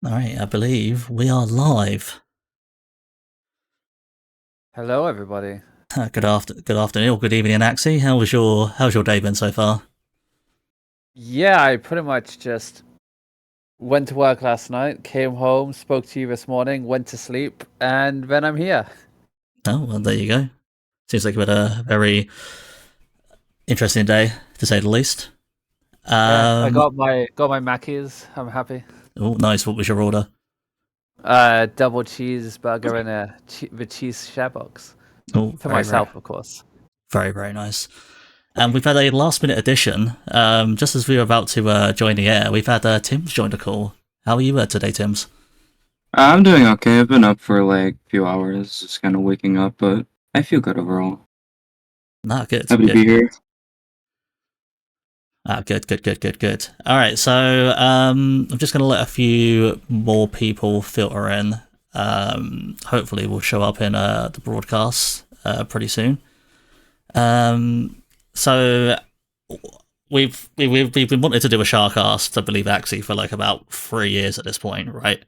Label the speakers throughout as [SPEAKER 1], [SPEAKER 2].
[SPEAKER 1] Alright, I believe we are live.
[SPEAKER 2] Hello, everybody.
[SPEAKER 1] Good afternoon or good evening, Axie. How's your day been so far?
[SPEAKER 2] Yeah, I pretty much just went to work last night, came home, spoke to you this morning, went to sleep, and then I'm here.
[SPEAKER 1] Oh, well, there you go. Seems like you've had a very interesting day, to say the least.
[SPEAKER 2] Yeah, I
[SPEAKER 1] Um,
[SPEAKER 2] got my Mackies. I'm happy.
[SPEAKER 1] oh, nice. What was your order?
[SPEAKER 2] Double cheeseburger and the cheese share box
[SPEAKER 1] Oh,
[SPEAKER 2] for
[SPEAKER 1] very, very,
[SPEAKER 2] myself, of course.
[SPEAKER 1] very, very nice. And we've had a last minute addition. Just as we were about to join the air, we've had Tim's join the call. How are you today, Tim's?
[SPEAKER 3] I'm doing okay. I've been up for like a few hours, just kind of waking up, but I feel good overall.
[SPEAKER 1] Nah, good,
[SPEAKER 3] Happy to
[SPEAKER 1] good,
[SPEAKER 3] be
[SPEAKER 1] good.
[SPEAKER 3] here.
[SPEAKER 1] Ah, good, good, good, good, good. All right, so I'm just going to let a few more people filter in. Hopefully, we'll show up in the broadcast pretty soon. So we've been wanting to do a SHARcast, I believe, actually, for like about 3 years at this point, right?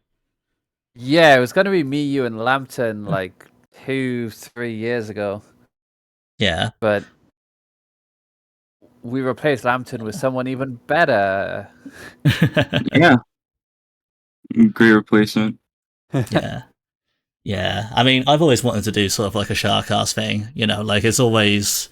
[SPEAKER 2] Yeah, it was gonna be me, you, and Lambton like 2, 3 years ago,
[SPEAKER 1] Yeah,
[SPEAKER 2] but we replaced Lambton with someone even better.
[SPEAKER 3] Yeah, great replacement.
[SPEAKER 1] yeah. Yeah, I mean, I've always wanted to do sort of like a SHARcast thing, like it's always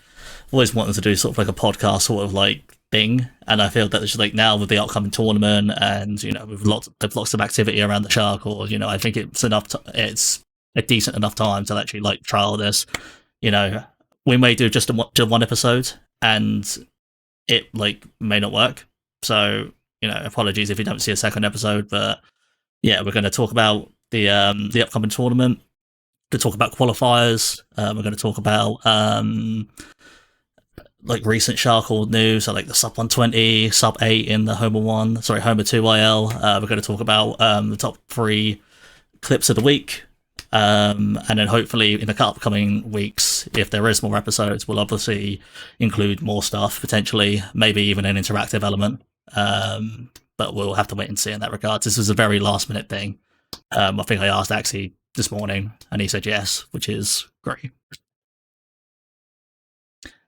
[SPEAKER 1] wanted to do sort of like a podcast sort of like thing, and I feel that it's like now with the upcoming tournament and with lots of activity around the Shark, or I think it's a decent enough time to actually like trial this. You know, we may do just one episode, and it like may not work. So apologies if you don't see a second episode, but yeah, we're going to talk about the upcoming tournament. To talk about qualifiers, we're going to talk about like recent Sharkle news, so like the sub 120, sub 8 in the Homer 2 IL. We're going to talk about the top 3 clips of the week. And then hopefully in the upcoming weeks, if there is more episodes, we'll obviously include more stuff, potentially, maybe even an interactive element. But we'll have to wait and see in that regard. This was a very last minute thing. I think I asked Axie this morning, and he said yes, which is great.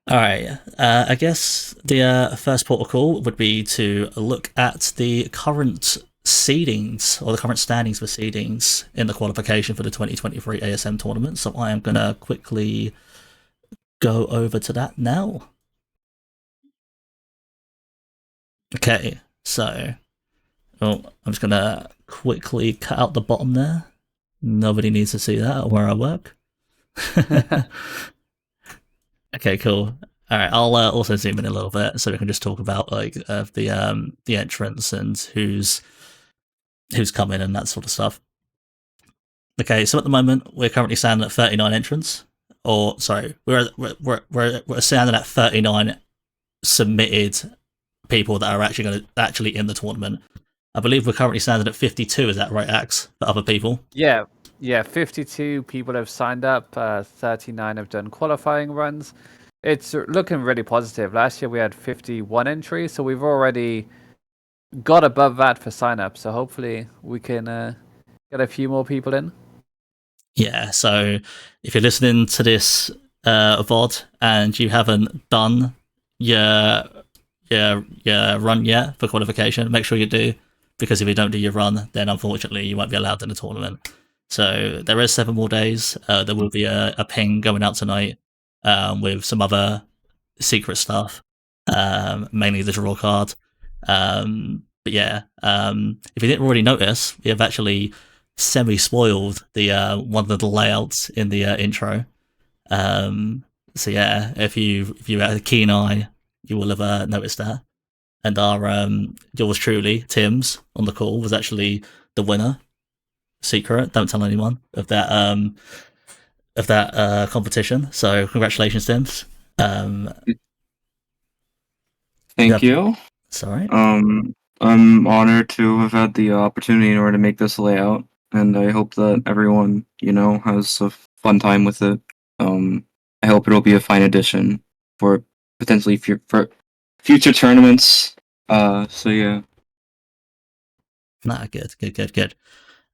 [SPEAKER 1] All right. I guess the first protocol would be to look at the current seedings or the current standings for seedings in the qualification for the 2023 ASM tournament. So I am going to quickly go over to that now. Okay. So, I'm just going to quickly cut out the bottom there. Nobody needs to see that where I work. Okay, cool. All right, I'll also zoom in a little bit so we can just talk about like the entrance and who's coming and that sort of stuff. Okay, so at the moment we're currently standing at 39 entrants, or sorry, we're standing at 39 submitted people that are actually in the tournament. I believe we're currently standing at 52. Is that right, Axe? For other people.
[SPEAKER 2] Yeah, yeah. 52 people have signed up. 39 have done qualifying runs. It's looking really positive. Last year we had 51 entries, so we've already got above that for sign up. So hopefully we can get a few more people in.
[SPEAKER 1] Yeah. So if you're listening to this VOD and you haven't done your your run yet for qualification, make sure you do, because if you don't do your run, then unfortunately you won't be allowed in the tournament. So there is 7 more days. There will be a ping going out tonight with some other secret stuff, mainly the draw card. But yeah, if you didn't already notice, we have actually semi-spoiled the one of the layouts in the intro. So yeah, if you had a keen eye, you will have noticed that. And our yours truly, Tim's on the call, was actually the winner. Secret, don't tell anyone of that competition. So congratulations, Tim's. You
[SPEAKER 3] Thank
[SPEAKER 1] have
[SPEAKER 3] you.
[SPEAKER 1] sorry.
[SPEAKER 3] I'm honored to have had the opportunity in order to make this layout, and I hope that everyone, has a fun time with it. I hope it'll be a fine addition for potentially for future tournaments. So yeah.
[SPEAKER 1] Nah, good.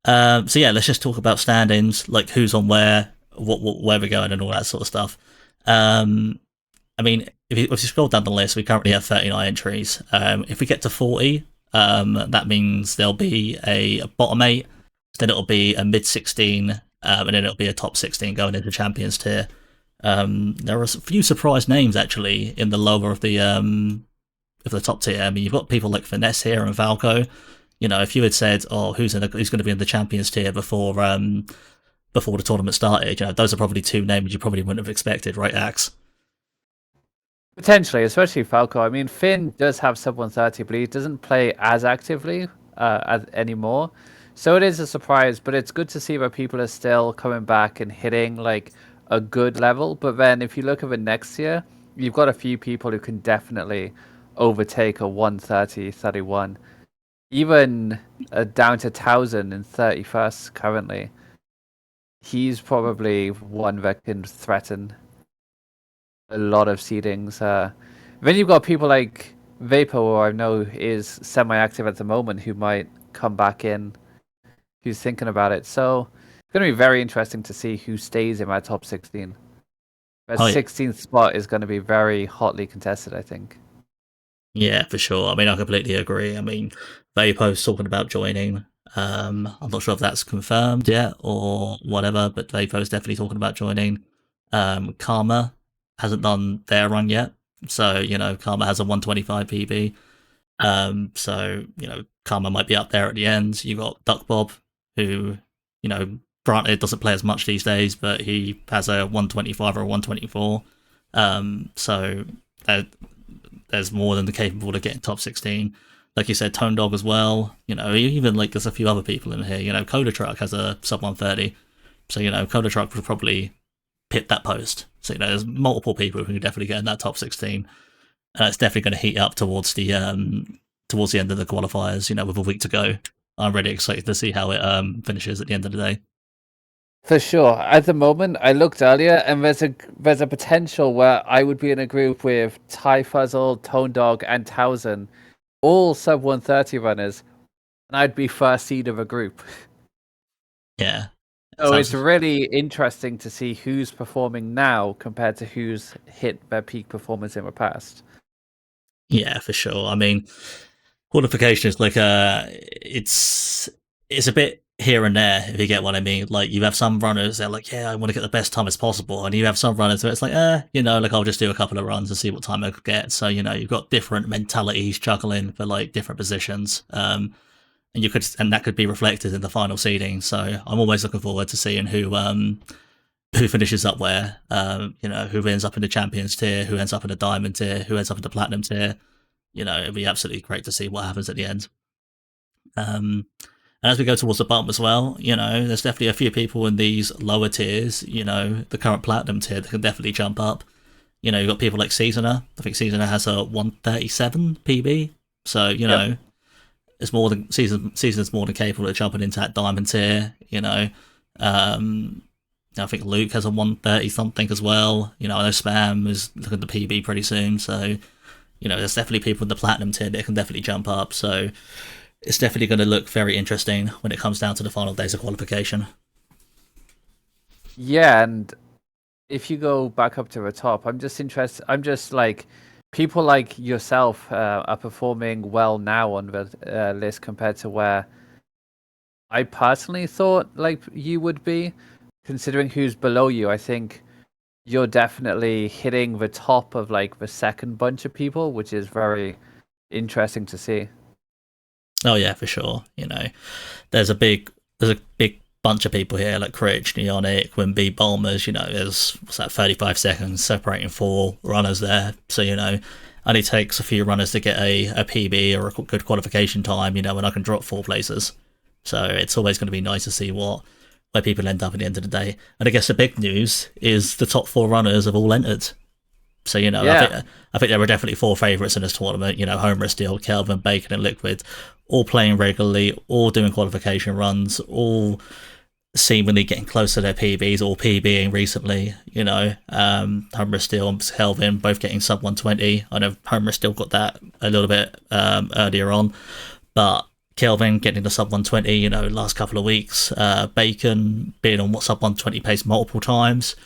[SPEAKER 1] So yeah, let's just talk about standings, like who's on where, where we're going, and all that sort of stuff. Um, I mean, if you scroll down the list, we currently have 39 entries. If we get to 40, that means there'll be a bottom 8, then it'll be a mid 16, and then it'll be a top 16 going into Champions tier. There are a few surprise names actually in the lower of the top tier. I mean, you've got people like Finesse here and Valko. You know, if you had said, "Oh, who's going to be in the Champions tier before the tournament started," you know, those are probably two names you probably wouldn't have expected, right, Axe?
[SPEAKER 2] Potentially, especially Falco. I mean, Finn does have sub 130, but he doesn't play as actively anymore. So it is a surprise, but it's good to see that people are still coming back and hitting like a good level. But then if you look at the next year, you've got a few people who can definitely overtake a 130, 31. Even down to 1,000 and 31st currently. He's probably one that can threaten a lot of seedings. Then you've got people like Vapor, who I know is semi-active at the moment, who might come back in, who's thinking about it. So it's going to be very interesting to see who stays in my top 16. That 16th spot is going to be very hotly contested, I think.
[SPEAKER 1] Yeah, for sure. I mean, I completely agree. I mean, Vapo's talking about joining. I'm not sure if that's confirmed yet or whatever, but Vapo's definitely talking about joining. Karma hasn't done their run yet, so you know, Karma has a 125 PB. So you know, Karma might be up there at the end. You got Duck Bob, who, you know, granted doesn't play as much these days, but he has a 125 or a 124. So there's more than the capable of getting top 16. Like you said, Tone Dog as well. You know, even like there's a few other people in here. You know, Coda Truck has a sub 130, so you know, Coda Truck would probably hit that post. So you know, there's multiple people who can definitely get in that top 16. It's definitely going to heat up towards the end of the qualifiers. You know, with a week to go, I'm really excited to see how it finishes at the end of the day.
[SPEAKER 2] For sure. At the moment, I looked earlier, and there's a potential where I would be in a group with Ty Fuzzle, Tone Dog, and Towson, all sub 130 runners, and I'd be first seed of a group.
[SPEAKER 1] Yeah.
[SPEAKER 2] So it's really interesting to see who's performing now compared to who's hit their peak performance in the past.
[SPEAKER 1] Yeah, for sure. I mean, qualification is like it's a bit here and there, if you get what I mean. Like, you have some runners that are like, yeah, I want to get the best time as possible, and you have some runners where it's like, you know, like, I'll just do a couple of runs and see what time I could get. So you know, you've got different mentalities juggling for like different positions, and that could be reflected in the final seeding. So I'm always looking forward to seeing who finishes up where, you know, who ends up in the Champions tier, who ends up in the Diamond tier, who ends up in the Platinum tier. You know, it'd be absolutely great to see what happens at the end. And as we go towards the bottom as well, you know, there's definitely a few people in these lower tiers, you know, the current Platinum tier, that can definitely jump up. You know, you've got people like Seasoner. I think Seasoner has a 137 PB. So, you know, it's more than Season's more than capable of jumping into that Diamond tier, you know. I think Luke has a 130 something as well. You know, I know Spam is looking at the PB pretty soon, so you know, there's definitely people in the Platinum tier that can definitely jump up. So it's definitely going to look very interesting when it comes down to the final days of qualification.
[SPEAKER 2] Yeah, and if you go back up to the top, I'm just like, people like yourself are performing well now on the list compared to where I personally thought like you would be. Considering who's below you, I think you're definitely hitting the top of like the second bunch of people, which is very interesting to see.
[SPEAKER 1] Oh yeah, for sure. You know, there's a big bunch of people here like Critch, Neonic, Wimby, Bulmers. You know, there's 35 seconds separating 4 runners there. So you know, only takes a few runners to get a PB or a good qualification time. You know, and I can drop 4 places. So it's always going to be nice to see where people end up at the end of the day. And I guess the big news is the top 4 runners have all entered. So, you know, I think there were definitely 4 favourites in this tournament. You know, Homer, Steel, Kelvin, Bacon and Liquid, all playing regularly, all doing qualification runs, all seemingly getting close to their PBs, all PBing recently. You know, Homer, Steel and Kelvin both getting sub 120. I know Homer still got that a little bit earlier on. But Kelvin getting the sub 120, last couple of weeks. Bacon being on sub 120 pace multiple times.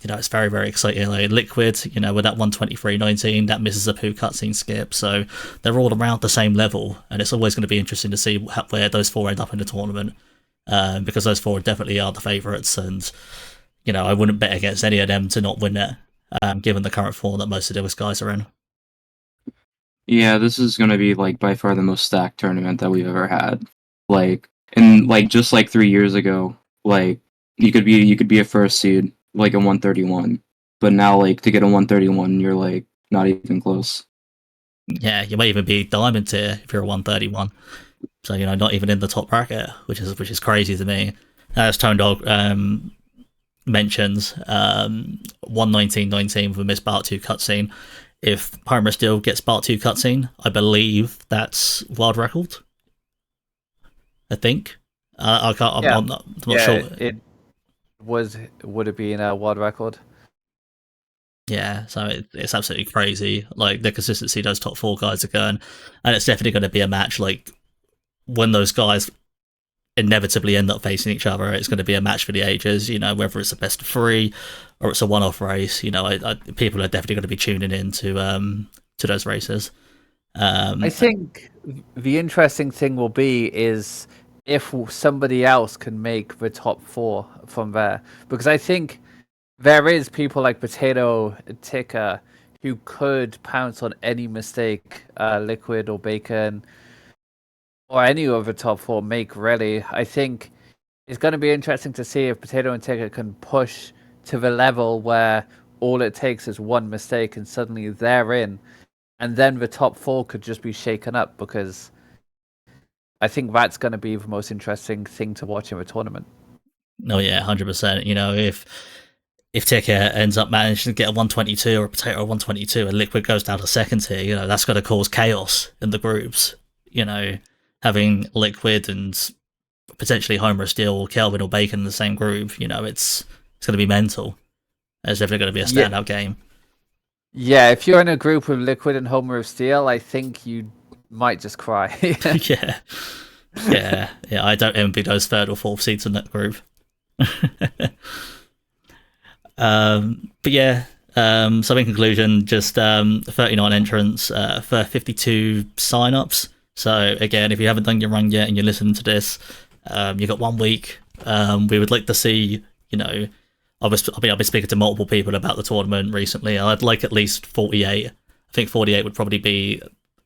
[SPEAKER 1] It's very, very exciting. Like Liquid, with that 123.19, that misses a poo cutscene skip. So they're all around the same level, and it's always going to be interesting to see where those four end up in the tournament, because those four definitely are the favourites, and I wouldn't bet against any of them to not win it, given the current form that most of those guys are in.
[SPEAKER 3] Yeah, this is gonna be like by far the most stacked tournament that we've ever had. Like, and like just like 3 years ago, like you could be a first seed, like a 131, but now like to get a 131, you're like not even close.
[SPEAKER 1] Yeah, you may even be diamond tier if you're a 131. So not even in the top bracket, which is crazy to me. As Tone Dog mentions, 119.19 with a missed Part 2 cutscene. If Homer still gets Part 2 cutscene, I believe that's world record. I think. I can't. I'm not sure.
[SPEAKER 2] It would have been a world record.
[SPEAKER 1] Yeah, so it's absolutely crazy. Like the consistency those top four guys are going, and it's definitely going to be a match. Like when those guys inevitably end up facing each other, it's going to be a match for the ages. Whether it's a best of three or it's a one-off race. People are definitely going to be tuning in to those races.
[SPEAKER 2] I think the interesting thing will be is if somebody else can make the top four from there, because I think there is people like Potato Ticker who could pounce on any mistake Liquid or Bacon or any of the top four make, really. I think it's going to be interesting to see if Potato and Ticker can push to the level where all it takes is one mistake and suddenly they're in. And then the top four could just be shaken up, because I think that's going to be the most interesting thing to watch in the tournament.
[SPEAKER 1] No, yeah, 100%. If Ticker ends up managing to get a 122 or a Potato a 122 and Liquid goes down to second tier, that's going to cause chaos in the groups. Having Liquid and potentially Homer Steel or Kelvin or Bacon in the same group, it's going to be mental. It's definitely going to be a standout game.
[SPEAKER 2] Yeah, if you're in a group with Liquid and Homer of Steel, I think you might just cry.
[SPEAKER 1] Yeah. I don't envy those third or fourth seeds in that group. But yeah, so in conclusion, just 39 entrants for 52 sign-ups. So again, if you haven't done your run yet and you're listening to this, you've got 1 week. We would like to see, I've been speaking to multiple people about the tournament recently. I'd like at least 48. I think 48 would probably be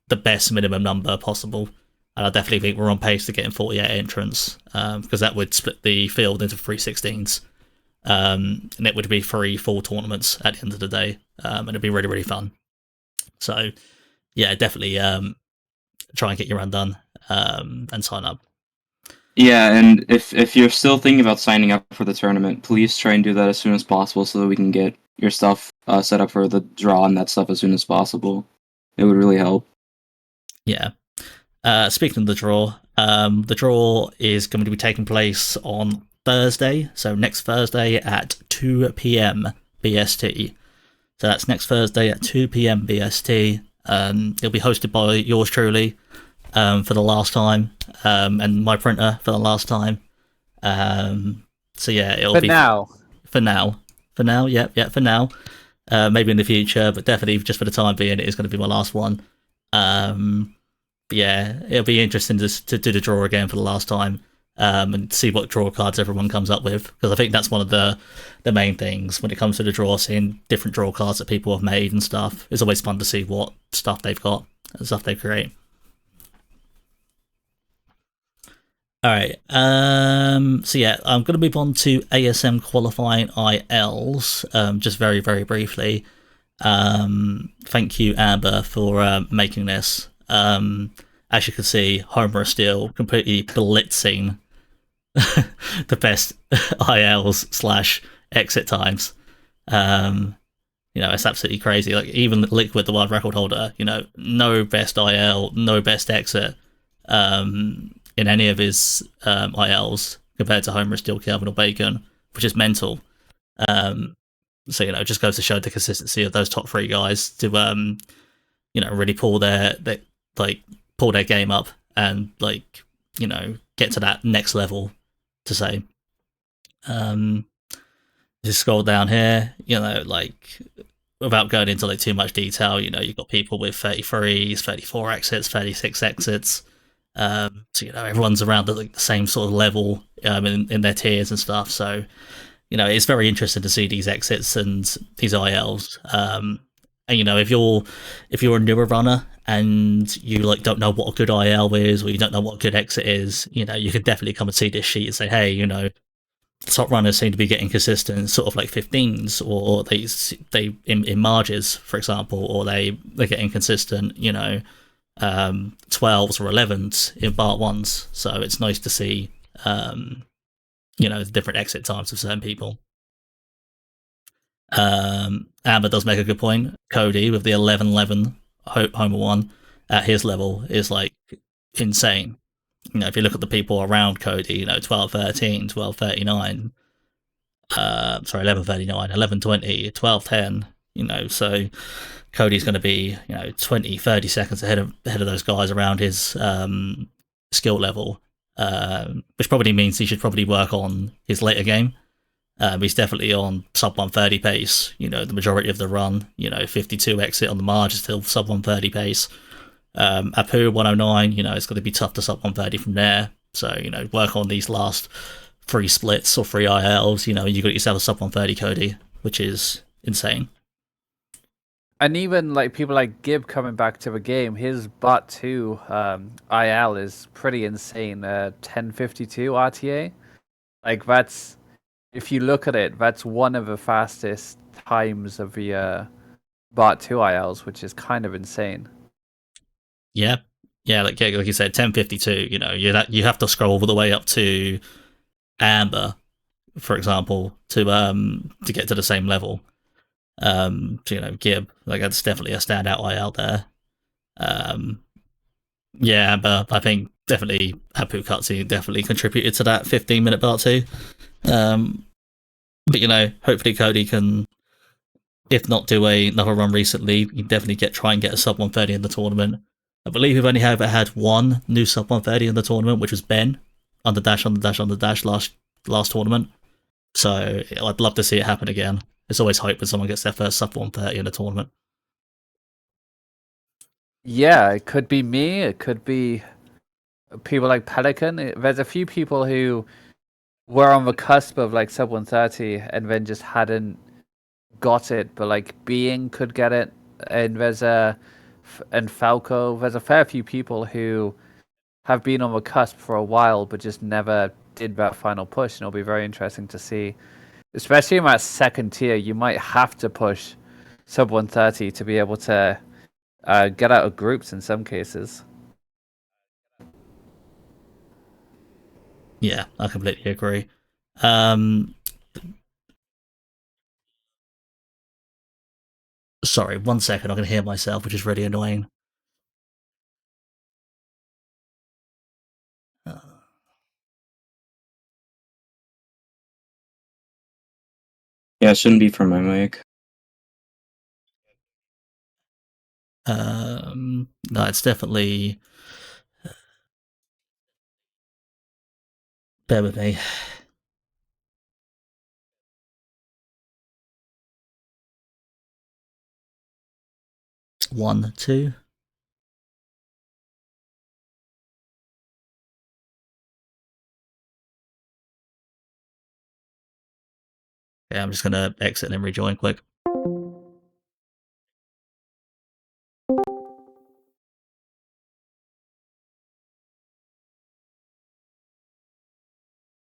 [SPEAKER 1] the best minimum number possible. And I definitely think we're on pace to getting 48 entrants, because that would split the field into 3 16s. And it would be 3 full tournaments at the end of the day. And it'd be really, really fun. So yeah, definitely try and get your run done and sign up.
[SPEAKER 3] Yeah, and if you're still thinking about signing up for the tournament, please try and do that as soon as possible so that we can get your stuff set up for the draw and that stuff as soon as possible. It would really help.
[SPEAKER 1] Yeah. Speaking of the draw is going to be taking place on Thursday, so next Thursday at 2 p.m. BST. So that's next Thursday at 2 p.m. BST. It'll be hosted by yours truly for the last time, and my printer for the last time. So yeah, it'll be for now. Maybe in the future, but definitely just for the time being, it is going to be my last one. But yeah, it'll be interesting to do the draw again for the last time, and see what draw cards everyone comes up with, because I think that's one of the main things when it comes to the draw, seeing different draw cards that people have made and stuff. It's always fun to see what stuff they've got and stuff they create. Alright, so yeah, I'm going to move on to ASM qualifying ILs, just very, very briefly. Thank you, Amber, for making this. As you can see, Homer is still completely blitzing the best ILs / exit times. It's absolutely crazy. Like, even Liquid, the world record holder, no best IL, no best exit in any of his ILs compared to Homer, Steel, Kelvin, or Bacon, which is mental. So it just goes to show the consistency of those top 3 guys to really pull their game up and get to that next level to say. Just scroll down here, like without going into like too much detail, you've got people with 33s, 34 exits, 36 exits. So everyone's around the same sort of level in their tiers and stuff. So it's very interesting to see these exits and these ILs. And if you're a newer runner and you like don't know what a good IL is, or you don't know what a good exit is, you could definitely come and see this sheet and say, hey, top runners seem to be getting consistent sort of like 15s, or they in marges, for example, or they're getting consistent 12s or 11s in part ones. So it's nice to see different exit times of certain people. Amber does make a good point. Cody with the 11-11 Homer 1 at his level is like insane. If you look at the people around Cody, 12-13, 12-39, 11-39, 11-20, 12-10, so Cody's going to be 20, 30 seconds ahead of those guys around his skill level, which probably means he should probably work on his later game. He's definitely on sub 130 pace, the majority of the run, 52 exit on the marge is still sub 130 pace. Apu 109, it's going to be tough to sub 130 from there. So, work on these last 3 splits or 3 ILs, you got yourself a sub 130 Cody, which is insane.
[SPEAKER 2] And even like people like Gib coming back to the game, his bot 2 IL is pretty insane. 1052 RTA. Like that's, if you look at it, that's one of the fastest times of the bot 2 ILs, which is kind of insane.
[SPEAKER 1] Yeah, like you said, 1052. You have to scroll all the way up to Amber, for example, to get to the same level. Gib, like that's definitely a standout IL there. Amber, I think definitely Hapu Cutscene definitely contributed to that 15-minute part 2. But hopefully Cody can, if not do another run recently, you can definitely try and get a sub 130 in the tournament. I believe we've only ever had one new sub 130 in the tournament, which was Ben on the dash last tournament. So I'd love to see it happen again. It's always hype when someone gets their first sub 130 in a tournament.
[SPEAKER 2] Yeah, it could be me. It could be people like Pelican. There's a few people who were on the cusp of like sub 130 and then just hadn't got it, but like Being could get it, and and Falco. There's a fair few people who have been on the cusp for a while, but just never did that final push, and it'll be very interesting to see. Especially in that second tier, you might have to push sub 130 to be able to get out of groups in some cases.
[SPEAKER 1] Yeah, I completely agree. Sorry, 1 second, I can hear myself, which is really annoying.
[SPEAKER 3] Yeah, it shouldn't be from my mic.
[SPEAKER 1] No, it's definitely. Bear with me. One, two. Yeah, I'm just gonna exit and rejoin quick.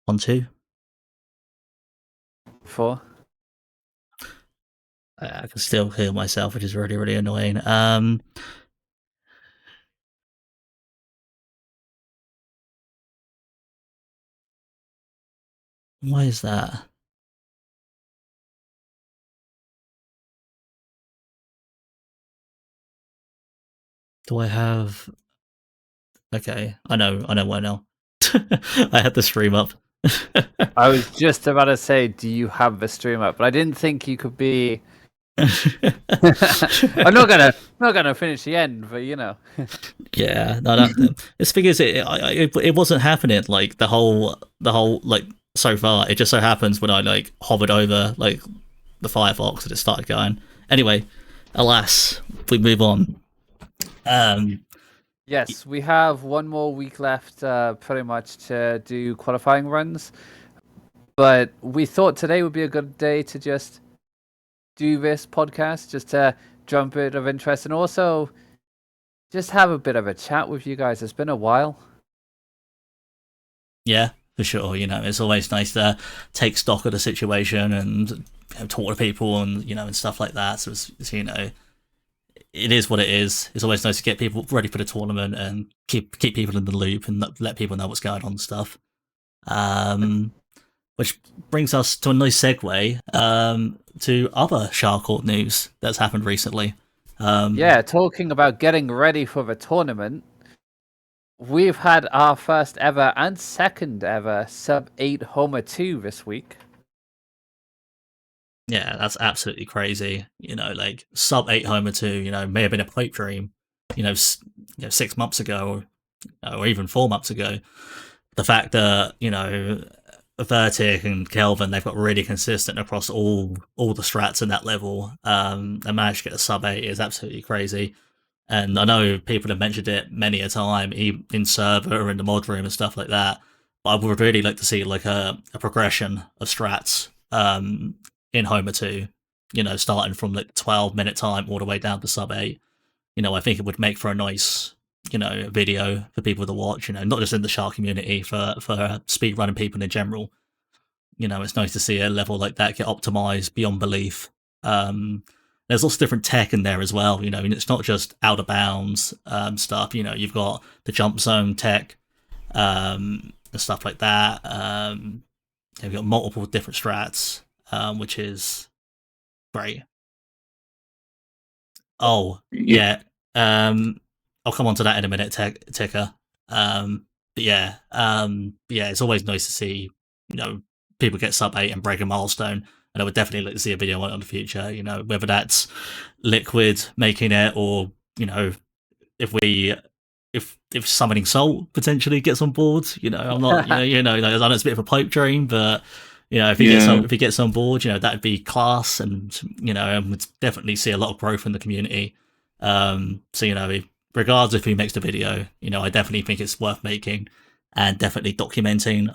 [SPEAKER 1] 1, 2.
[SPEAKER 2] 4.
[SPEAKER 1] I can still hear myself, which is really, really annoying. Why is that? Do I have? Okay, I know why now. I had the stream up.
[SPEAKER 2] I was just about to say, do you have the stream up? But I didn't think you could be I'm not gonna finish the end, but you know.
[SPEAKER 1] Yeah, no, this thing is, it wasn't happening like the whole like so far. It just so happens when I like hovered over like the Firefox and it started going. Anyway, alas, we move on. Um,
[SPEAKER 2] Yes, we have one more week left, pretty much to do qualifying runs. But we thought today would be a good day to just do this podcast, just to jump a bit of interest and also just have a bit of a chat with you guys. It's been a while.
[SPEAKER 1] yeah, for sure. You know, it's always nice to take stock of the situation and talk to people and and stuff like that. So it is what it is. It's always nice to get people ready for the tournament and keep people in the loop and let people know what's going on and stuff. Which brings us to a nice segue to other Shark news that's happened recently.
[SPEAKER 2] Yeah, talking about getting ready for the tournament, we've had our first ever and second ever sub 8 Homer 2 this week.
[SPEAKER 1] Yeah, that's absolutely crazy. Like sub 8 Homer 2, may have been a pipe dream, 6 months ago or even 4 months ago. The fact that, Vertic and Kelvin, they've got really consistent across all the strats in that level, and managed to get a sub 8 is absolutely crazy. And I know people have mentioned it many a time in server and the mod room and stuff like that. But I would really like to see like a progression of strats in Homer 2, starting from like 12-minute time all the way down to sub 8. I think it would make for a nice, video for people to watch, not just in the Shark community, for speedrunning people in general. It's nice to see a level like that get optimized beyond belief. There's lots of different tech in there as well. It's not just out of bounds stuff. You've got the jump zone tech and stuff like that. You've got multiple different strats, which is great. Oh yeah, I'll come on to that in a minute, Ticker. But yeah, it's always nice to see people get sub 8 and break a milestone. And I would definitely like to see a video on it in the future. Whether that's Liquid making it, or if we if Summoning Salt potentially gets on board. I'm not like, I know it's a bit of a pipe dream, but if he gets on board, that'd be class, and and would definitely see a lot of growth in the community. So regardless if he makes the video, I definitely think it's worth making and definitely documenting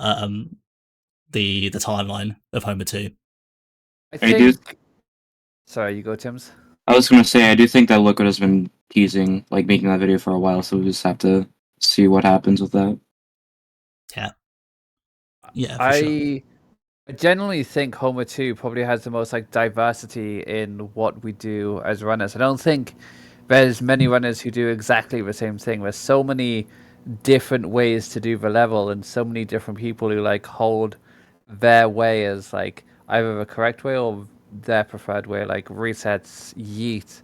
[SPEAKER 1] the timeline of Homer 2.
[SPEAKER 2] I think. Sorry, you go, Tim's.
[SPEAKER 3] I was gonna say I do think that Liquid has been teasing, like making that video for a while, so we just have to see what happens with that.
[SPEAKER 1] Yeah, for
[SPEAKER 2] I
[SPEAKER 1] sure.
[SPEAKER 2] generally think Homer 2 probably has the most like diversity in what we do as runners. I don't think there's many runners who do exactly the same thing. There's so many different ways to do the level, and so many different people who like hold their way as like either the correct way or their preferred way, like resets, yeet,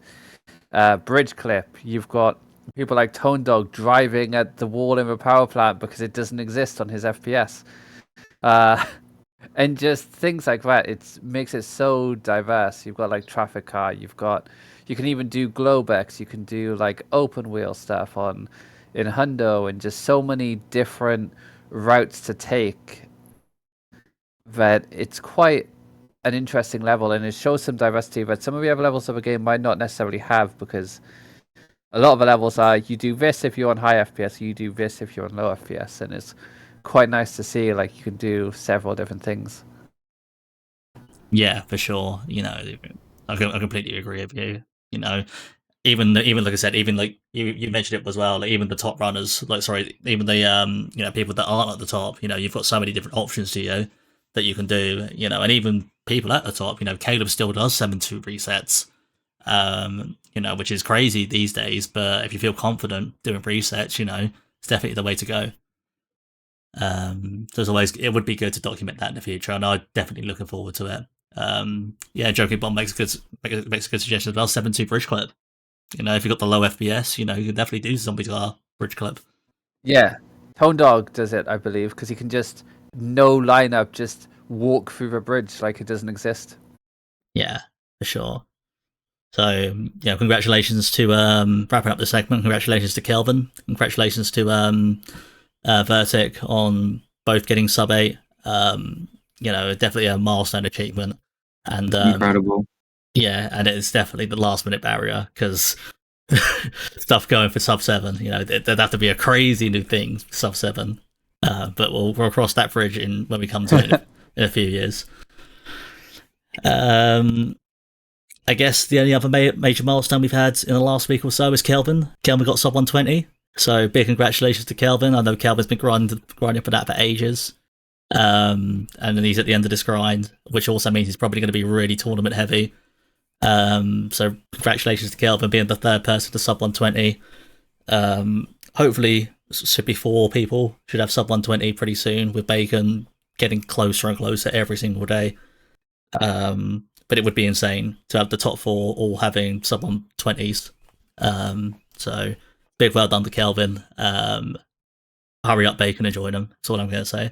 [SPEAKER 2] bridge clip. You've got people like Tone Dog driving at the wall in the power plant because it doesn't exist on his FPS. And just things like that. It makes it so diverse. You've got like traffic car. You can even do Globex. You can do like open wheel stuff in Hundo, and just so many different routes to take that it's quite an interesting level, and it shows some diversity that some of the other levels of the game might not necessarily have, because a lot of the levels are you do this if you're on high FPS, you do this if you're on low FPS, and it's quite nice to see like you can do several different things.
[SPEAKER 1] Yeah, for sure. I completely agree with you. Even like I said, even like you mentioned it as well. Like even the top runners, like sorry, even the people that aren't at the top. You've got so many different options to you that you can do. And even people at the top. Caleb still does 7-2 resets. Which is crazy these days. But if you feel confident doing resets, it's definitely the way to go. So it would be good to document that in the future, and I'm definitely looking forward to it. Joking Bomb makes a good suggestion as well. 7-2 bridge clip. If you've got the low FPS, you can definitely do Zombie Car bridge clip.
[SPEAKER 2] Yeah, Tone Dog does it, I believe, because he can just no lineup, just walk through the bridge like it doesn't exist.
[SPEAKER 1] Yeah, for sure. So, congratulations to wrapping up the segment. Congratulations to Kelvin. Congratulations to Vertic on both getting sub 8. Definitely a milestone achievement. And
[SPEAKER 3] Incredible.
[SPEAKER 1] yeah, and it's definitely the last minute barrier because stuff going for sub 7. There'd have to be a crazy new thing sub 7. But we'll cross that bridge when we come to it in a few years. I guess the only other major milestone we've had in the last week or so is Kelvin. Kelvin got sub 120, so big congratulations to Kelvin. I know Kelvin's been grinding for that for ages. And then he's at the end of this grind, which also means he's probably going to be really tournament heavy. So congratulations to Kelvin being the third person to sub 120. Hopefully, should be 4 people should have sub 120 pretty soon, with Bacon getting closer and closer every single day. But it would be insane to have the top 4 all having sub 120s. So big well done to Kelvin. Hurry up, Bacon, and join him. That's all I'm going to say.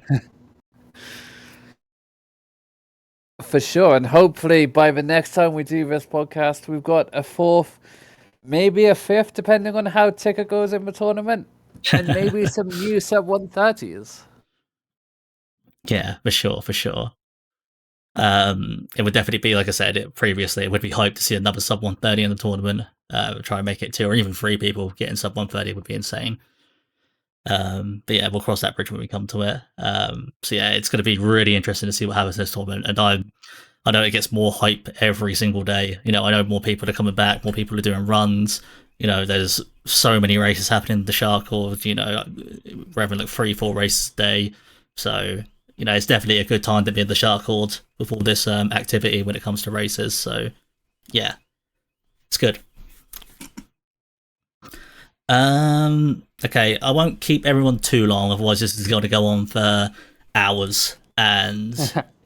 [SPEAKER 2] For sure, and hopefully by the next time we do this podcast, we've got a 4th, maybe a 5th, depending on how Ticker goes in the tournament, and maybe some new sub 130s.
[SPEAKER 1] Yeah, for sure. It would definitely be, like I said previously, it would be hyped to see another sub 130 in the tournament. Try and make it 2 or even 3 people getting sub 130 would be insane. But yeah, we'll cross that bridge when we come to it. So yeah, it's going to be really interesting to see what happens in this tournament. And I know it gets more hype every single day. I know more people are coming back, more people are doing runs. There's so many races happening in the SHARcast. We're having like 3-4 races a day. So it's definitely a good time to be in the SHARcast with all this activity when it comes to races. So yeah, it's good. Okay, I won't keep everyone too long, otherwise this is going to go on for hours, and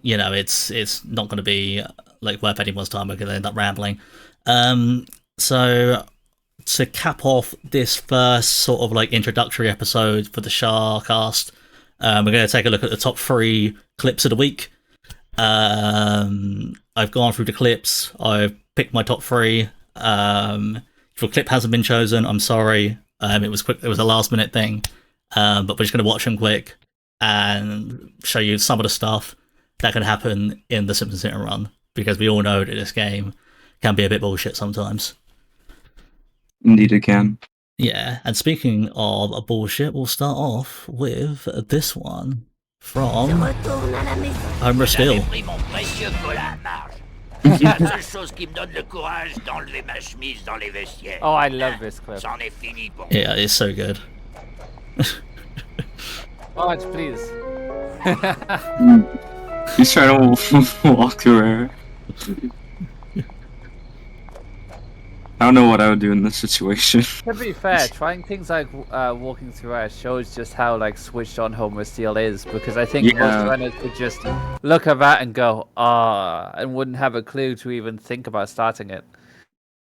[SPEAKER 1] it's not going to be like worth anyone's time. We're going to end up rambling. So to cap off this first sort of like introductory episode for the SHARcast, we're going to take a look at the top 3 clips of the week. I've gone through the clips. I've picked my top 3. If your clip hasn't been chosen, I'm sorry. It was quick. It was a last minute thing. But we're just going to watch them quick and show you some of the stuff that can happen in the Simpsons Hit and Run, because we all know that this game can be a bit bullshit sometimes.
[SPEAKER 3] Indeed, it can.
[SPEAKER 1] Yeah, and speaking of bullshit, we'll start off with this one from Homer Steele.
[SPEAKER 4] La seule chose qui me donne le courage d'enlever ma chemise dans les vestiaires.
[SPEAKER 2] Oh, I love this clip.
[SPEAKER 4] C'en est fini pour
[SPEAKER 1] Yeah, it's so good.
[SPEAKER 2] Orange, please.
[SPEAKER 3] He's trying to walk through her. I don't know what I would do in this situation.
[SPEAKER 2] To be fair, trying things like walking through air shows just how like switched on Homer Steele is, because I think most runners would just look at that and go, and wouldn't have a clue to even think about starting it.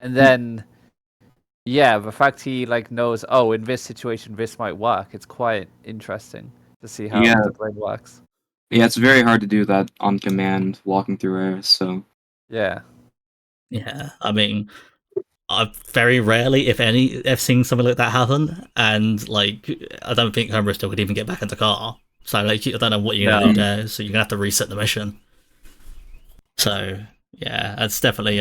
[SPEAKER 2] And then, yeah, the fact he like knows, in this situation this might work, it's quite interesting to see how the brain works.
[SPEAKER 3] Yeah, it's very hard to do that on command, walking through air, so...
[SPEAKER 2] Yeah.
[SPEAKER 1] Yeah, I mean... I've very rarely, if any, have seen something like that happen, and like I don't think Homer still could even get back in the car. So like I don't know what you're gonna do there. So you're gonna have to reset the mission. So yeah, that's definitely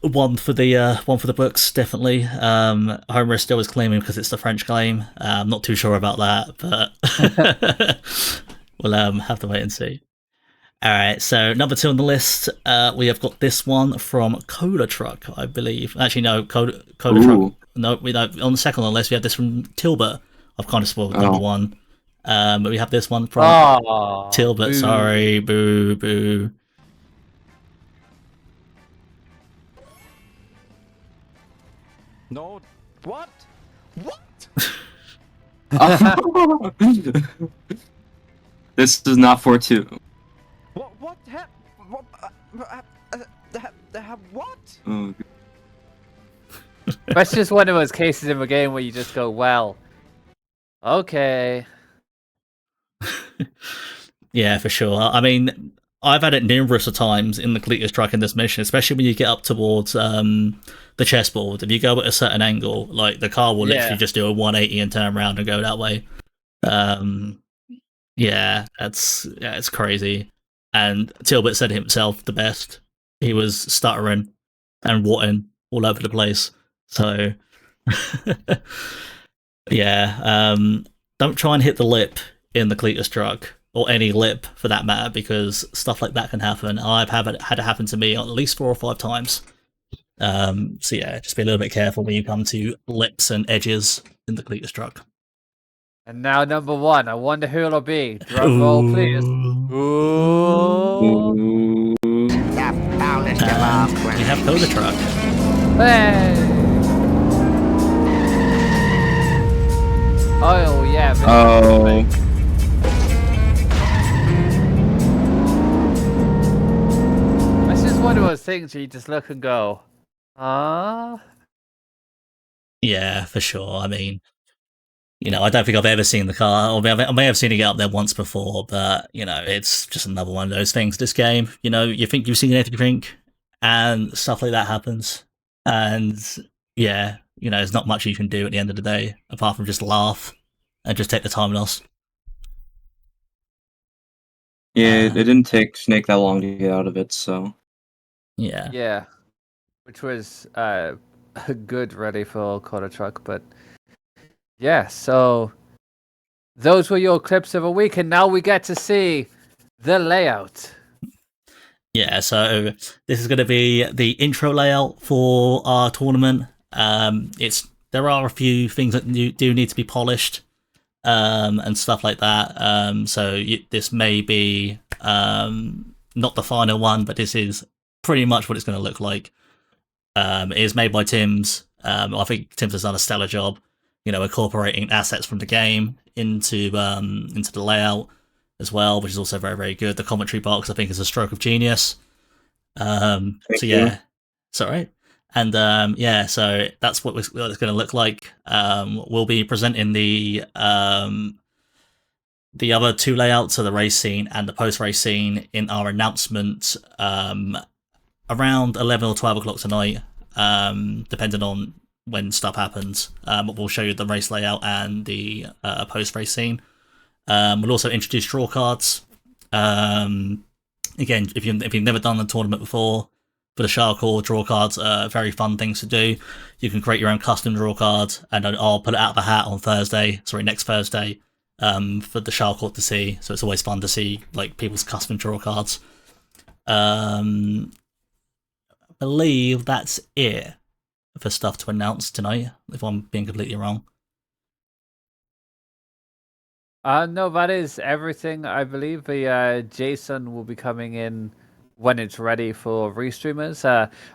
[SPEAKER 1] one for the books. Definitely, Homer still is claiming because it's the French claim. I'm not too sure about that, but we'll have to wait and see. Alright, so number 2 on the list, we have got this one from Cola Truck, I believe. Actually, no, Cola Truck. No, we don't. On the second on the list, we have this from Tilbert. I've kind of spoiled number 1. But we have this one from Tilbert. Boo. Sorry, boo.
[SPEAKER 5] No, what?
[SPEAKER 3] This is not 4-2.
[SPEAKER 5] What what?
[SPEAKER 3] Oh,
[SPEAKER 2] That's just one of those cases in the game where you just go, well, okay.
[SPEAKER 1] Yeah, for sure. I mean, I've had it numerous of times in the Cletus truck in this mission, especially when you get up towards the chessboard. If you go at a certain angle, like the car will literally just do a 180 and turn around and go that way. Yeah, it's crazy. And Tilbert said himself the best. He was stuttering and watting all over the place. So yeah, don't try and hit the lip in the Cletus truck, or any lip for that matter, because stuff like that can happen. I've had it happen to me at least 4 or 5 times. So yeah, just be a little bit careful when you come to lips and edges in the Cletus truck.
[SPEAKER 2] And now number 1. I wonder who it'll be. Drum roll, please. Ooh.
[SPEAKER 1] We have Coda Truck.
[SPEAKER 2] Hey. Oh yeah.
[SPEAKER 3] Oh.
[SPEAKER 2] That's just one of those things where you just look and go, ah.
[SPEAKER 1] Yeah, for sure. I mean, you know, I don't think I've ever seen the car, or I may have seen it get up there once before, but, you know, it's just another one of those things, this game. You know, you think you've seen everything, and stuff like that happens. And, yeah, you know, there's not much you can do at the end of the day, apart from just laugh and just take the time loss.
[SPEAKER 3] Yeah, it didn't take Snake that long to get out of it, so.
[SPEAKER 1] Yeah.
[SPEAKER 2] Yeah. Which was a good ready for Quarter Truck, but yeah, so those were your clips of a week, and now we get to see the layout.
[SPEAKER 1] Yeah, so this is going to be the intro layout for our tournament. There are a few things that do need to be polished, and stuff like that. So this may be not the final one, but this is pretty much what it's going to look like. It is made by Tim's. I think Tim's has done a stellar job, you know, incorporating assets from the game into the layout as well, which is also very, very good. The commentary box, I think, is a stroke of genius. So yeah, it's all right. And yeah, so that's what it's going to look like. We'll be presenting the other 2 layouts, so the race scene and the post-race scene, in our announcement around 11 or 12 o'clock tonight, depending on when stuff happens. We'll show you the race layout and the post-race scene. We'll also introduce draw cards. Again, if you've never done a tournament before, for the SHARcast, draw cards are very fun things to do. You can create your own custom draw cards, and I'll put it out of the hat on next Thursday, for the SHARcast to see. So it's always fun to see like people's custom draw cards. I believe that's it for stuff to announce tonight, if I'm being completely wrong.
[SPEAKER 2] No, that is everything. I believe the Jason will be coming in when it's ready for restreamers.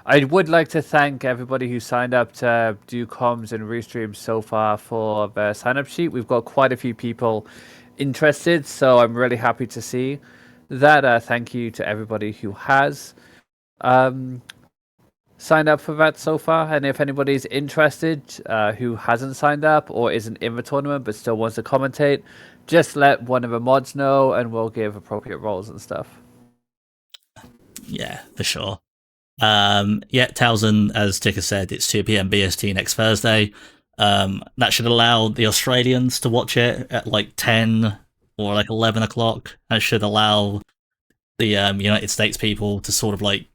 [SPEAKER 2] I would like to thank everybody who signed up to do comms and restreams so far for the sign-up sheet. We've got quite a few people interested, so I'm really happy to see that. Thank you to everybody who has signed up for that so far. And if anybody's interested who hasn't signed up or isn't in the tournament but still wants to commentate, just let one of the mods know and we'll give appropriate roles and stuff.
[SPEAKER 1] Yeah, for sure. Yeah, Towson, as Ticker said, it's 2 p.m. BST next Thursday. That should allow the Australians to watch it at like 10 or like 11 o'clock. That should allow the United States people to sort of like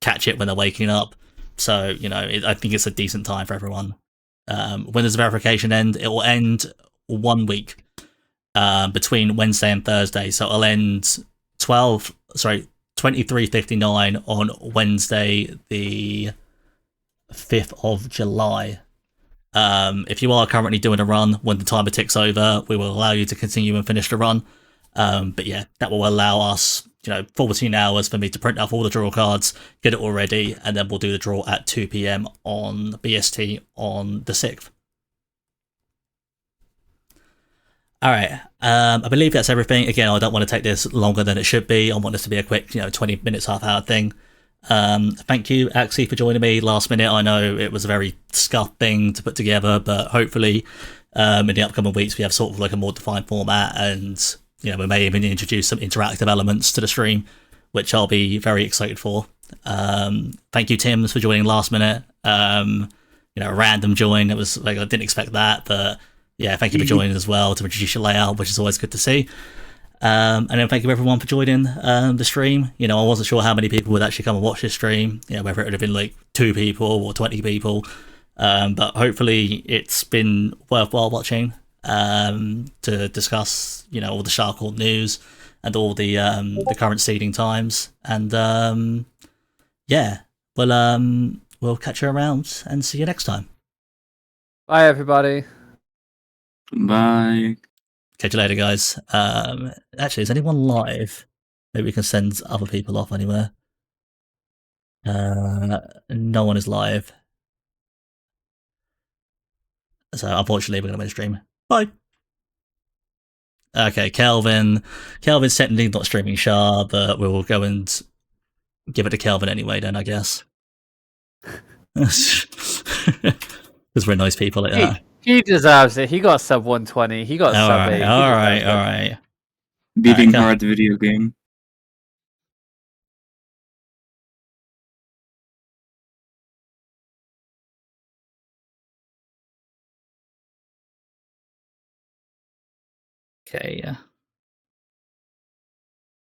[SPEAKER 1] catch it when they're waking up. So, you know, I think it's a decent time for everyone. When does the verification end? It will end 1 week between Wednesday and Thursday. So it'll end 23:59 on Wednesday, the 5th of July. If you are currently doing a run, when the timer ticks over, we will allow you to continue and finish the run. But yeah, that will allow us, 14 hours for me to print off all the draw cards, get it all ready, and then we'll do the draw at 2 p.m. on BST on the 6th. Alright, I believe that's everything. Again, I don't want to take this longer than it should be. I want this to be a quick, 20 minutes, half-hour thing. Thank you, Axie, for joining me last minute. I know it was a very scuffed thing to put together, but hopefully in the upcoming weeks we have sort of like a more defined format, and we may even introduce some interactive elements to the stream, which I'll be very excited for. Thank you, Tim, for joining last minute. A random join. It was like I didn't expect that, but yeah, thank you for joining as well to introduce your layout, which is always good to see. And then thank you everyone for joining the stream. I wasn't sure how many people would actually come and watch this stream. Whether it would have been like 2 people or 20 people. But hopefully it's been worthwhile watching to discuss, all the SHARcast news and all the current seeding times. And yeah, we'll catch you around and see you next time.
[SPEAKER 2] Bye, everybody.
[SPEAKER 3] Bye.
[SPEAKER 1] Catch you later, guys. Actually, is anyone live? Maybe we can send other people off anywhere. No one is live. So unfortunately, we're going to stream. Bye. Okay, Kelvin's technically not streaming Char, but we will go and give it to Kelvin anyway then, I guess. Because we're nice people like that.
[SPEAKER 2] He deserves it. He got sub 120. He got sub 8.
[SPEAKER 1] All right.
[SPEAKER 3] Beating
[SPEAKER 1] Alright,
[SPEAKER 3] hard video game.
[SPEAKER 1] Okay, yeah.